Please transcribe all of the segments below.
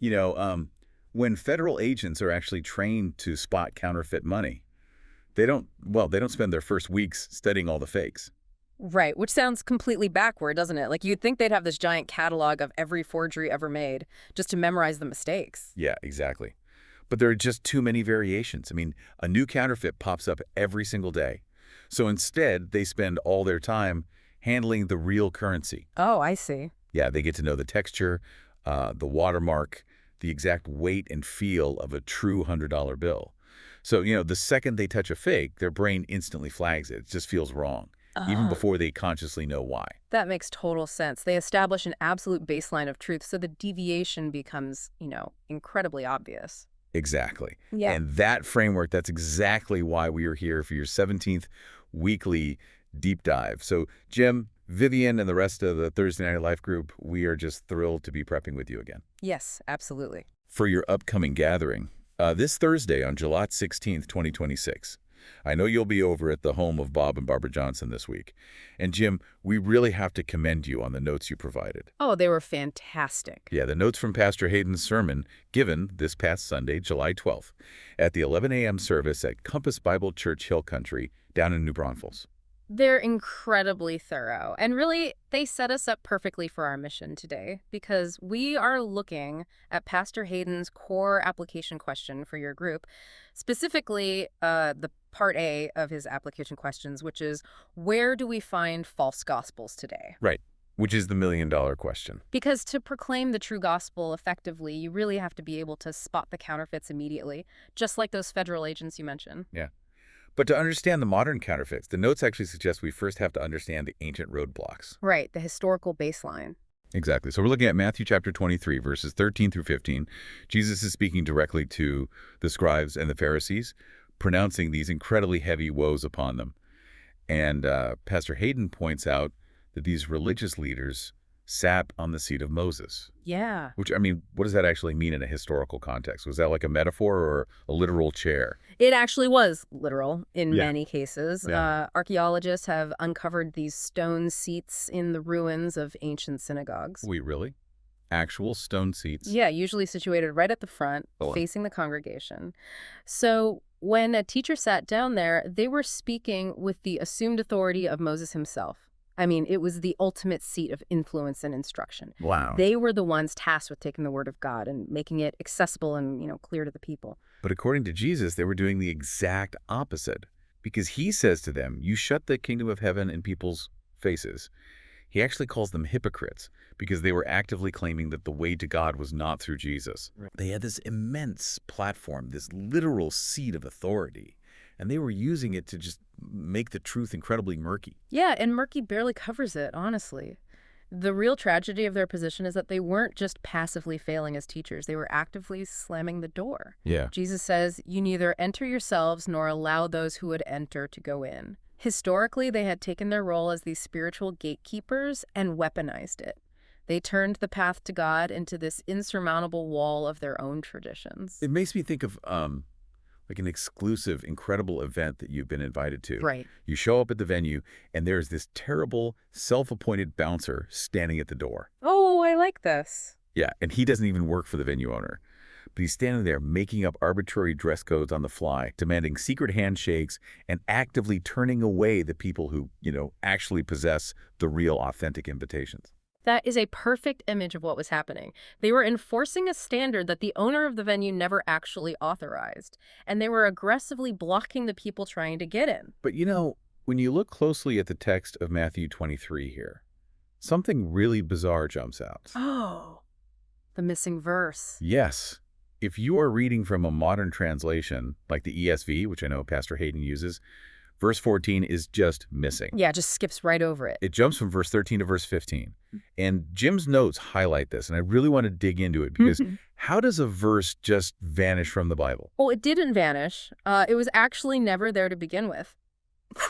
You know, when federal agents are actually trained to spot counterfeit money, they don't spend their first weeks studying all the fakes. Right, which sounds completely backward, doesn't it? Like you'd think they'd have this giant catalog of every forgery ever made just to memorize the mistakes. Yeah, exactly. But there are just too many variations. I mean, a new counterfeit pops up every single day. So instead, they spend all their time handling the real currency. Oh, I see. Yeah, they get to know the texture, the watermark, the exact weight and feel of a true $100 bill. So, the second they touch a fake, their brain instantly flags it. It just feels wrong, even Oh, before they consciously know why. that makes total sense. They establish an absolute baseline of truth, so the deviation becomes, incredibly obvious. Exactly. Yeah. And that framework, that's exactly why we are here for your 17th weekly deep dive. So, Jim, Vivian, and the rest of the Thursday Night Life group, we are just thrilled to be prepping with you again Yes, absolutely. for your upcoming gathering this Thursday on July 16th, 2026. I know you'll be over at the home of Bob and Barbara Johnson this week. And Jim, we really have to commend you on the notes you provided. Oh, they were fantastic. Yeah, the notes from Pastor Hayden's sermon given this past Sunday, July 12th, at the 11 a.m. service at Compass Bible Church Hill Country down in New Braunfels. They're incredibly thorough, and really, they set us up perfectly for our mission today because we are looking at Pastor Hayden's core application question for your group, specifically the part A of his application questions, which is, where do we find false gospels today? Right, which is the million-dollar question. Because to proclaim the true gospel effectively, you really have to be able to spot the counterfeits immediately, just like those federal agents you mentioned. Yeah. But to understand the modern counterfeits, the notes actually suggest we first have to understand the ancient roadblocks. Right, the historical baseline. Exactly. So we're looking at Matthew chapter 23, verses 13 through 15. Jesus is speaking directly to the scribes and the Pharisees, pronouncing these incredibly heavy woes upon them. And Pastor Hayden points out that these religious leaders sat on the seat of Moses. Yeah. Which, I mean, what does that actually mean in a historical context? Was that like a metaphor or a literal chair? It actually was literal in Yeah. many cases. Yeah. Archaeologists have uncovered these stone seats in the ruins of ancient synagogues. Wait, really? Actual stone seats? Yeah, usually situated right at the front, Oh, facing the congregation. So when a teacher sat down there, they were speaking with the assumed authority of Moses himself. I mean, it was the ultimate seat of influence and instruction. wow. They were the ones tasked with taking the word of God and making it accessible and, clear to the people. But according to Jesus, they were doing the exact opposite. Because he says to them, you shut the kingdom of heaven in people's faces. He actually calls them hypocrites because they were actively claiming that the way to God was not through Jesus. Right. They had this immense platform, this literal seat of authority, and they were using it to just make the truth incredibly murky. Yeah, and murky barely covers it, honestly. The real tragedy of their position is that they weren't just passively failing as teachers. They were actively slamming the door. Yeah. Jesus says, you neither enter yourselves nor allow those who would enter to go in. Historically, they had taken their role as these spiritual gatekeepers and weaponized it. They turned the path to God into this insurmountable wall of their own traditions. It makes me think of like an exclusive, incredible event that you've been invited to. Right. You show up at the venue, and there's this terrible, self-appointed bouncer standing at the door. Oh, I like this. Yeah, and he doesn't even work for the venue owner. But he's standing there making up arbitrary dress codes on the fly, demanding secret handshakes, and actively turning away the people who, actually possess the real, authentic invitations. That is a perfect image of what was happening. They were enforcing a standard that the owner of the venue never actually authorized, and they were aggressively blocking the people trying to get in. But when you look closely at the text of Matthew 23 here, something really bizarre jumps out. Oh, the missing verse. Yes. If you are reading from a modern translation, like the ESV, which I know Pastor Hayden uses, verse 14 is just missing. Yeah, just skips right over it. It jumps from verse 13 to verse 15. And Jim's notes highlight this, and I really want to dig into it because how does a verse just vanish from the Bible? Well, it didn't vanish. It was actually never there to begin with.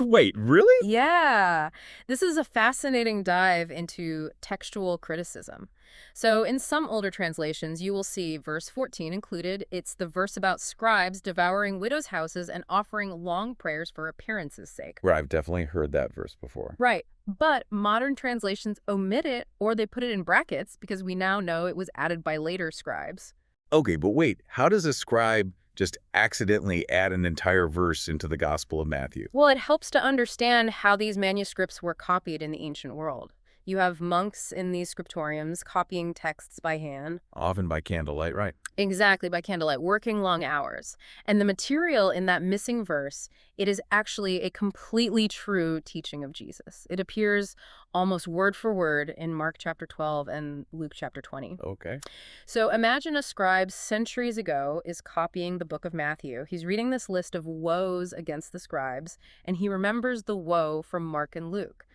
Wait, really? Yeah, this is a fascinating dive into textual criticism. So in some older translations, you will see verse 14 included. It's the verse about scribes devouring widows' houses and offering long prayers for appearance's sake. Where I've definitely heard that verse before. Right, but modern translations omit it or they put it in brackets because we now know it was added by later scribes. Okay, but wait, how does a scribe just accidentally add an entire verse into the Gospel of Matthew? Well, it helps to understand how these manuscripts were copied in the ancient world. You have monks in these scriptoriums copying texts by hand. Often by candlelight, right? Exactly, by candlelight, working long hours. And the material in that missing verse, it is actually a completely true teaching of Jesus. It appears almost word for word in Mark chapter 12 and Luke chapter 20. Okay. So imagine a scribe centuries ago is copying the book of Matthew. He's reading this list of woes against the scribes, and he remembers the woe from Mark and Luke.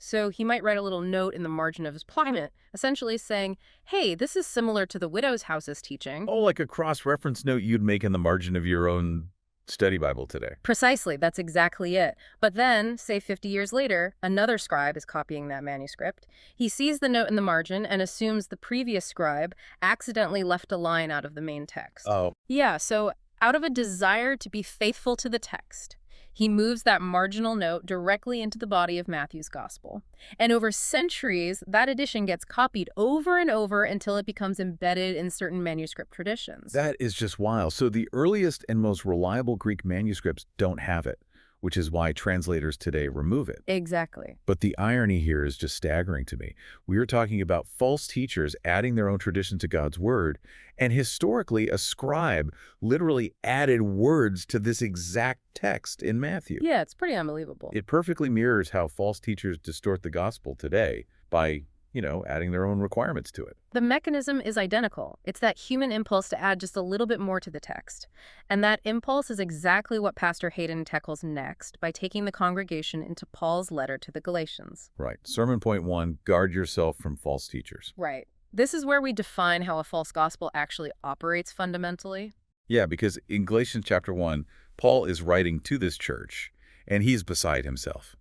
So he might write a little note in the margin of his Pliament, essentially saying, hey, this is similar to the widow's house's teaching. Oh, like a cross-reference note you'd make in the margin of your own study Bible today. Precisely, that's exactly it. But then, say 50 years later, another scribe is copying that manuscript. He sees the note in the margin and assumes the previous scribe accidentally left a line out of the main text. Oh. Yeah, so out of a desire to be faithful to the text, he moves that marginal note directly into the body of Matthew's gospel. And over centuries, that addition gets copied over and over until it becomes embedded in certain manuscript traditions. That is just wild. So the earliest and most reliable Greek manuscripts don't have it, which is why translators today remove it. Exactly. But the irony here is just staggering to me. We are talking about false teachers adding their own tradition to God's word, and historically, a scribe literally added words to this exact text in Matthew. Yeah, it's pretty unbelievable. It perfectly mirrors how false teachers distort the gospel today by, adding their own requirements to it. The mechanism is identical. It's that human impulse to add just a little bit more to the text. And that impulse is exactly what Pastor Hayden tackles next by taking the congregation into Paul's letter to the Galatians. Right. Sermon point 1, guard yourself from false teachers. Right. This is where we define how a false gospel actually operates fundamentally. Yeah, because in Galatians chapter 1, Paul is writing to this church, and he's beside himself.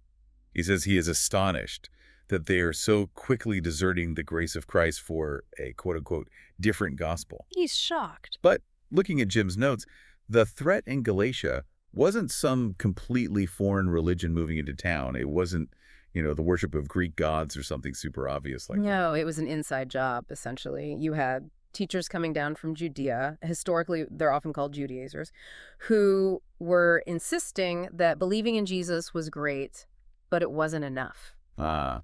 He says he is astonished that they are so quickly deserting the grace of Christ for a quote-unquote different gospel. He's shocked. But looking at Jim's notes, the threat in Galatia wasn't some completely foreign religion moving into town. It wasn't, the worship of Greek gods or something super obvious like that. No, it was an inside job, essentially. You had teachers coming down from Judea, historically they're often called Judaizers, who were insisting that believing in Jesus was great, but it wasn't enough.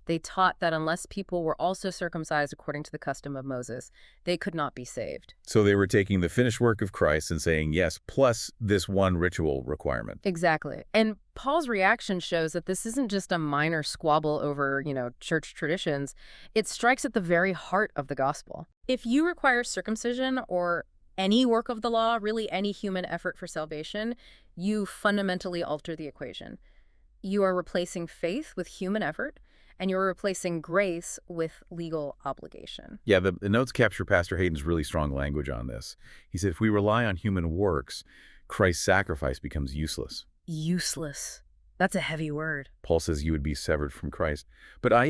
They taught that unless people were also circumcised according to the custom of Moses, they could not be saved. So they were taking the finished work of Christ and saying, yes, plus this one ritual requirement. Exactly. And Paul's reaction shows that this isn't just a minor squabble over, church traditions. It strikes at the very heart of the gospel. If you require circumcision or any work of the law, really any human effort for salvation, you fundamentally alter the equation. You are replacing faith with human effort, and you're replacing grace with legal obligation. Yeah, the notes capture Pastor Hayden's really strong language on this. He said, if we rely on human works, Christ's sacrifice becomes useless. Useless. That's a heavy word. Paul says you would be severed from Christ. But I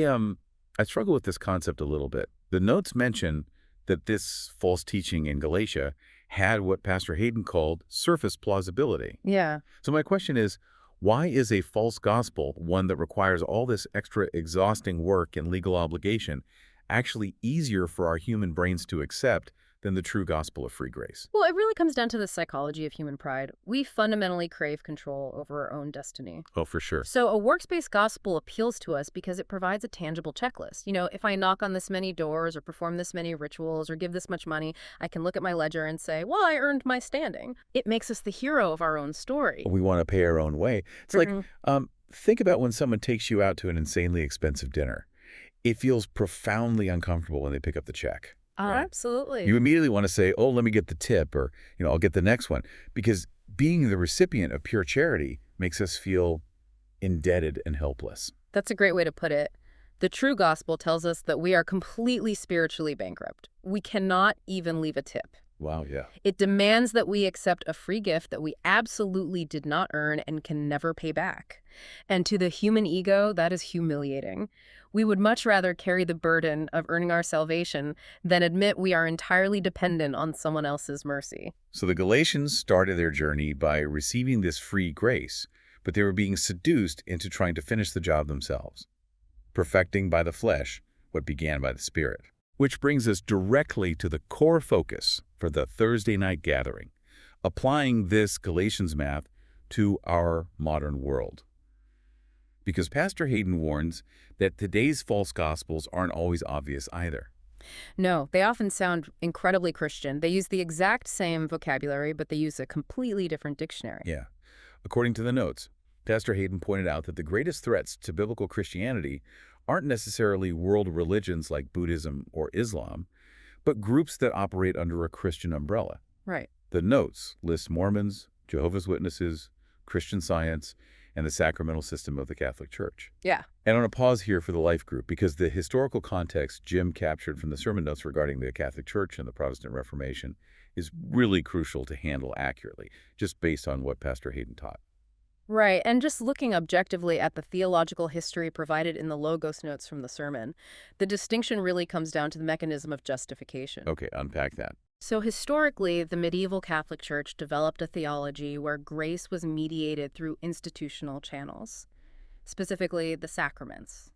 struggle with this concept a little bit. The notes mention that this false teaching in Galatia had what Pastor Hayden called surface plausibility. Yeah. So my question is, why is a false gospel, one that requires all this extra exhausting work and legal obligation, actually easier for our human brains to accept than the true gospel of free grace? Well, it really comes down to the psychology of human pride. We fundamentally crave control over our own destiny. Oh, for sure. So a works-based gospel appeals to us because it provides a tangible checklist. If I knock on this many doors or perform this many rituals or give this much money, I can look at my ledger and say, well, I earned my standing. It makes us the hero of our own story. We want to pay our own way. It's like, think about when someone takes you out to an insanely expensive dinner. It feels profoundly uncomfortable when they pick up the check. Right? Absolutely. You immediately want to say, oh, let me get the tip, or, I'll get the next one. Because being the recipient of pure charity makes us feel indebted and helpless. That's a great way to put it. The true gospel tells us that we are completely spiritually bankrupt. We cannot even leave a tip. Wow, yeah. It demands that we accept a free gift that we absolutely did not earn and can never pay back. And to the human ego, that is humiliating. We would much rather carry the burden of earning our salvation than admit we are entirely dependent on someone else's mercy. So the Galatians started their journey by receiving this free grace, but they were being seduced into trying to finish the job themselves, perfecting by the flesh what began by the Spirit. Which brings us directly to the core focus for the Thursday night gathering, applying this Galatians math to our modern world. Because Pastor Hayden warns that today's false gospels aren't always obvious either. No, they often sound incredibly Christian. They use the exact same vocabulary, but they use a completely different dictionary. Yeah. According to the notes, Pastor Hayden pointed out that the greatest threats to biblical Christianity aren't necessarily world religions like Buddhism or Islam, but groups that operate under a Christian umbrella. Right. The notes list Mormons, Jehovah's Witnesses, Christian Science, and the sacramental system of the Catholic Church. Yeah. And on a pause here for the Life Group, because the historical context Jim captured from the sermon notes regarding the Catholic Church and the Protestant Reformation is really crucial to handle accurately, just based on what Pastor Hayden taught. Right, and just looking objectively at the theological history provided in the Logos notes from the sermon, the distinction really comes down to the mechanism of justification. Okay, unpack that. So historically, the medieval Catholic Church developed a theology where grace was mediated through institutional channels, specifically the sacraments,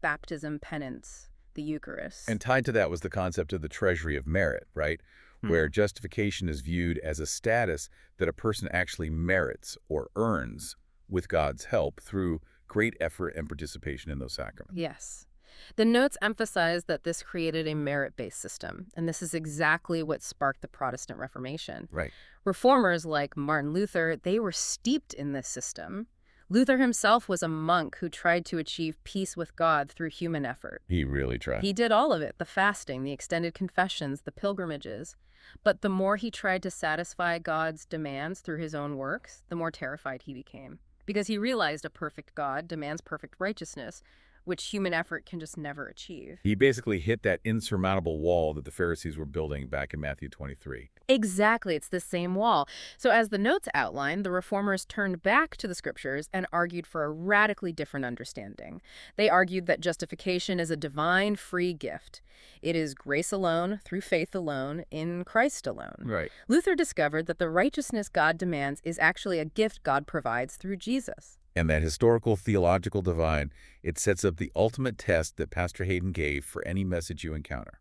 baptism, penance, the Eucharist. And tied to that was the concept of the treasury of merit, right? Where justification is viewed as a status that a person actually merits or earns with God's help through great effort and participation in those sacraments. Yes. The notes emphasize that this created a merit-based system, and this is exactly what sparked the Protestant Reformation. Right. Reformers like Martin Luther, they were steeped in this system. Luther himself was a monk who tried to achieve peace with God through human effort. He really tried. He did all of it, the fasting, the extended confessions, the pilgrimages. But the more he tried to satisfy God's demands through his own works, the more terrified he became. Because he realized a perfect God demands perfect righteousness, which human effort can just never achieve. He basically hit that insurmountable wall that the Pharisees were building back in Matthew 23. Exactly, it's the same wall. So as the notes outline, the reformers turned back to the scriptures and argued for a radically different understanding. They argued that justification is a divine free gift. It is grace alone, through faith alone, in Christ alone. Right. Luther discovered that the righteousness God demands is actually a gift God provides through Jesus. And that historical theological divide, it sets up the ultimate test that Pastor Hayden gave for any message you encounter.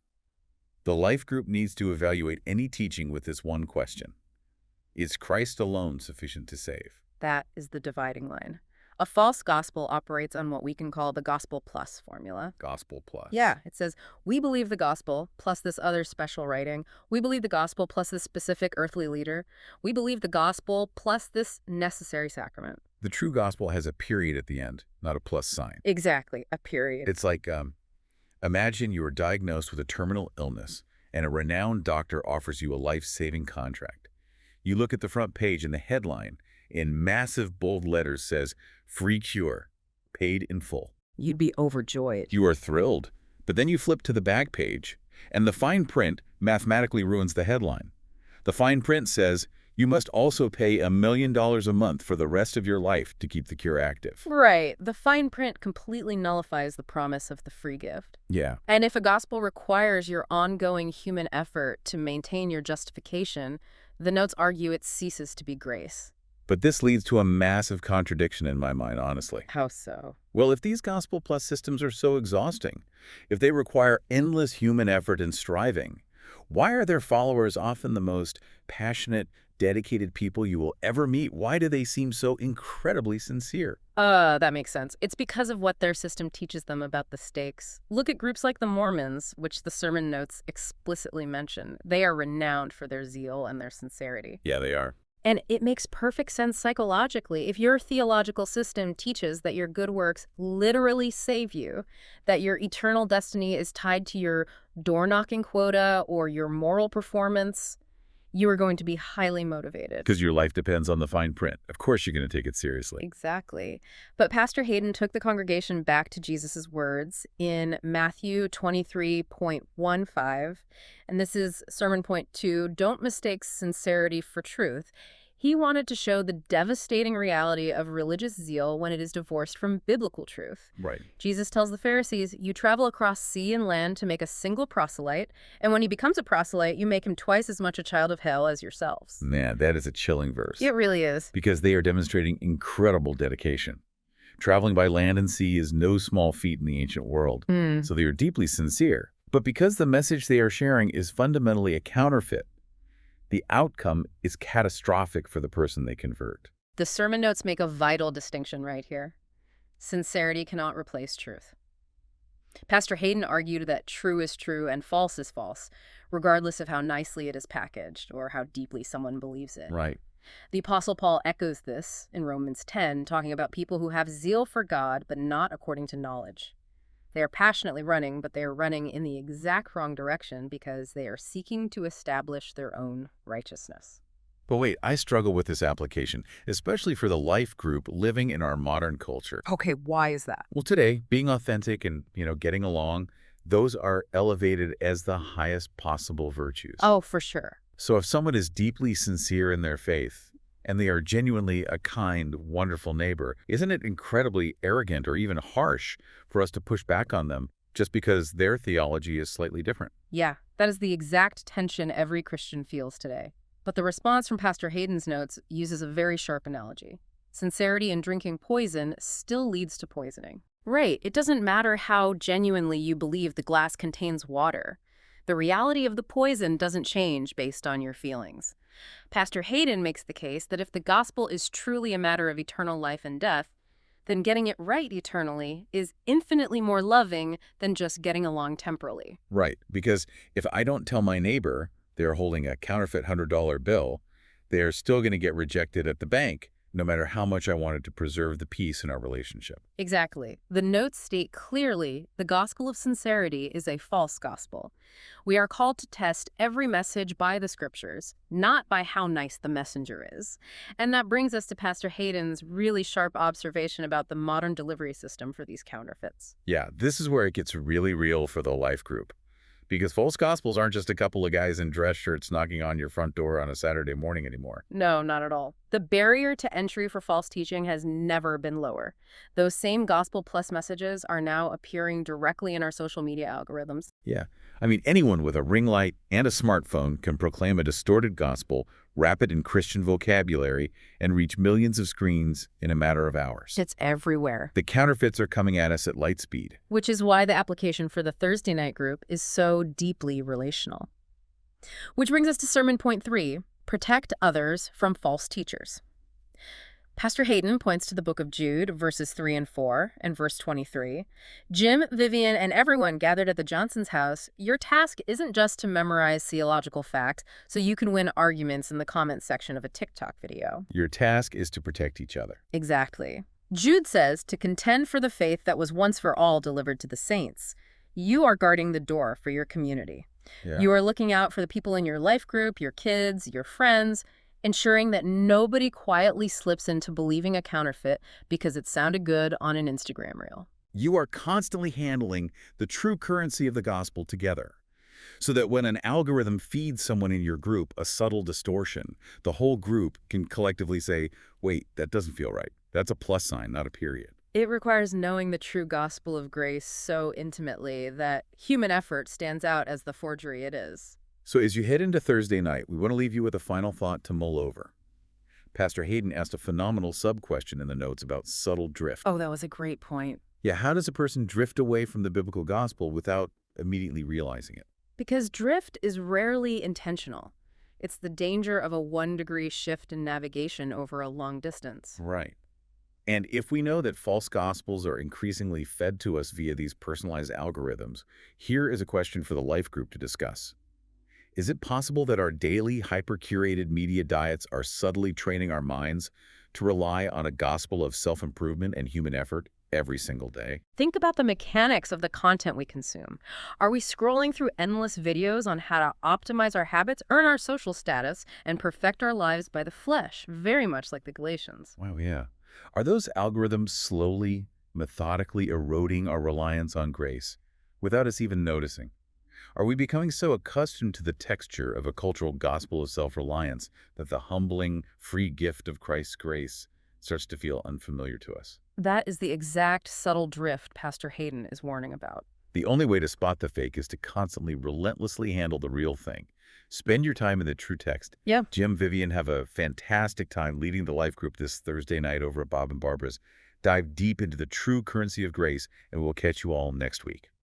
The Life Group needs to evaluate any teaching with this one question. Is Christ alone sufficient to save? That is the dividing line. A false gospel operates on what we can call the gospel plus formula. Gospel plus. Yeah, it says, we believe the gospel plus this other special writing. We believe the gospel plus this specific earthly leader. We believe the gospel plus this necessary sacrament. The true gospel has a period at the end, not a plus sign. Exactly, a period. It's like, imagine you are diagnosed with a terminal illness and a renowned doctor offers you a life-saving contract. You look at the front page and the headline in massive bold letters says, "Free cure, paid in full." You'd be overjoyed. You are thrilled, but then you flip to the back page and the fine print mathematically ruins the headline. The fine print says, you must also pay $1 million a month for the rest of your life to keep the cure active. Right. The fine print completely nullifies the promise of the free gift. Yeah. And if a gospel requires your ongoing human effort to maintain your justification, the notes argue it ceases to be grace. But this leads to a massive contradiction in my mind, honestly. How so? Well, if these Gospel Plus systems are so exhausting, if they require endless human effort and striving, why are their followers often the most passionate, dedicated people you will ever meet? Why do they seem so incredibly sincere? That makes sense. It's because of what their system teaches them about the stakes. Look at groups like the Mormons, which the sermon notes explicitly mention. They are renowned for their zeal and their sincerity. Yeah, they are. And it makes perfect sense psychologically. If your theological system teaches that your good works literally save you, that your eternal destiny is tied to your door-knocking quota or your moral performance, you are going to be highly motivated. Because your life depends on the fine print. Of course you're going to take it seriously. Exactly. But Pastor Hayden took the congregation back to Jesus' words in Matthew 23.15, and this is sermon point 2, don't mistake sincerity for truth. He wanted to show the devastating reality of religious zeal when it is divorced from biblical truth. Right. Jesus tells the Pharisees, you travel across sea and land to make a single proselyte, and when he becomes a proselyte, you make him twice as much a child of hell as yourselves. Man, that is a chilling verse. It really is. Because they are demonstrating incredible dedication. Traveling by land and sea is no small feat in the ancient world, so they are deeply sincere. But because the message they are sharing is fundamentally a counterfeit, The outcome is catastrophic for the person they convert. The sermon notes make a vital distinction right here. Sincerity cannot replace truth. Pastor Hayden argued that true is true and false is false, regardless of how nicely it is packaged or how deeply someone believes it. Right. The Apostle Paul echoes this in Romans 10, talking about people who have zeal for God, but not according to knowledge. They are passionately running, but they are running in the exact wrong direction because they are seeking to establish their own righteousness. But wait, I struggle with this application, especially for the life group living in our modern culture. Okay, why is that? Well, today, being authentic and, getting along, those are elevated as the highest possible virtues. Oh, for sure. So if someone is deeply sincere in their faith and they are genuinely a kind, wonderful neighbor, isn't it incredibly arrogant or even harsh for us to push back on them just because their theology is slightly different? Yeah, that is the exact tension every Christian feels today. But the response from Pastor Hayden's notes uses a very sharp analogy. Sincerity in drinking poison still leads to poisoning. Right, it doesn't matter how genuinely you believe the glass contains water. The reality of the poison doesn't change based on your feelings. Pastor Hayden makes the case that if the gospel is truly a matter of eternal life and death, then getting it right eternally is infinitely more loving than just getting along temporally. Right, because if I don't tell my neighbor they're holding a counterfeit $100 bill, they're still going to get rejected at the bank, no matter how much I wanted to preserve the peace in our relationship. Exactly. The notes state clearly the gospel of sincerity is a false gospel. We are called to test every message by the scriptures, not by how nice the messenger is. And that brings us to Pastor Hayden's really sharp observation about the modern delivery system for these counterfeits. Yeah, this is where it gets really real for the life group. Because false gospels aren't just a couple of guys in dress shirts knocking on your front door on a Saturday morning anymore. No, not at all. The barrier to entry for false teaching has never been lower. Those same Gospel Plus messages are now appearing directly in our social media algorithms. Yeah. I mean, anyone with a ring light and a smartphone can proclaim a distorted gospel, wrap it in Christian vocabulary, and reach millions of screens in a matter of hours. It's everywhere. The counterfeits are coming at us at light speed. Which is why the application for the Thursday night group is so deeply relational. Which brings us to sermon point 3, protect others from false teachers. Pastor Hayden points to the book of Jude, verses 3 and 4, and verse 23. Jim, Vivian, and everyone gathered at the Johnsons' house, your task isn't just to memorize theological fact so you can win arguments in the comments section of a TikTok video. Your task is to protect each other. Exactly. Jude says to contend for the faith that was once for all delivered to the saints. You are guarding the door for your community. Yeah. You are looking out for the people in your life group, your kids, your friends, ensuring that nobody quietly slips into believing a counterfeit because it sounded good on an Instagram reel. You are constantly handling the true currency of the gospel together, so that when an algorithm feeds someone in your group a subtle distortion, the whole group can collectively say, wait, that doesn't feel right. That's a plus sign, not a period. It requires knowing the true gospel of grace so intimately that human effort stands out as the forgery it is. So as you head into Thursday night, we want to leave you with a final thought to mull over. Pastor Hayden asked a phenomenal sub-question in the notes about subtle drift. Oh, that was a great point. Yeah, how does a person drift away from the biblical gospel without immediately realizing it? Because drift is rarely intentional. It's the danger of a 1-degree shift in navigation over a long distance. Right. And if we know that false gospels are increasingly fed to us via these personalized algorithms, here is a question for the life group to discuss. Is it possible that our daily hyper-curated media diets are subtly training our minds to rely on a gospel of self-improvement and human effort every single day? Think about the mechanics of the content we consume. Are we scrolling through endless videos on how to optimize our habits, earn our social status, and perfect our lives by the flesh, very much like the Galatians? Wow, yeah. Are those algorithms slowly, methodically eroding our reliance on grace without us even noticing? Are we becoming so accustomed to the texture of a cultural gospel of self-reliance that the humbling, free gift of Christ's grace starts to feel unfamiliar to us? That is the exact subtle drift Pastor Hayden is warning about. The only way to spot the fake is to constantly, relentlessly handle the real thing. Spend your time in the true text. Yeah. Jim, Vivian have a fantastic time leading the life group this Thursday night over at Bob and Barbara's. Dive deep into the true currency of grace, and we'll catch you all next week.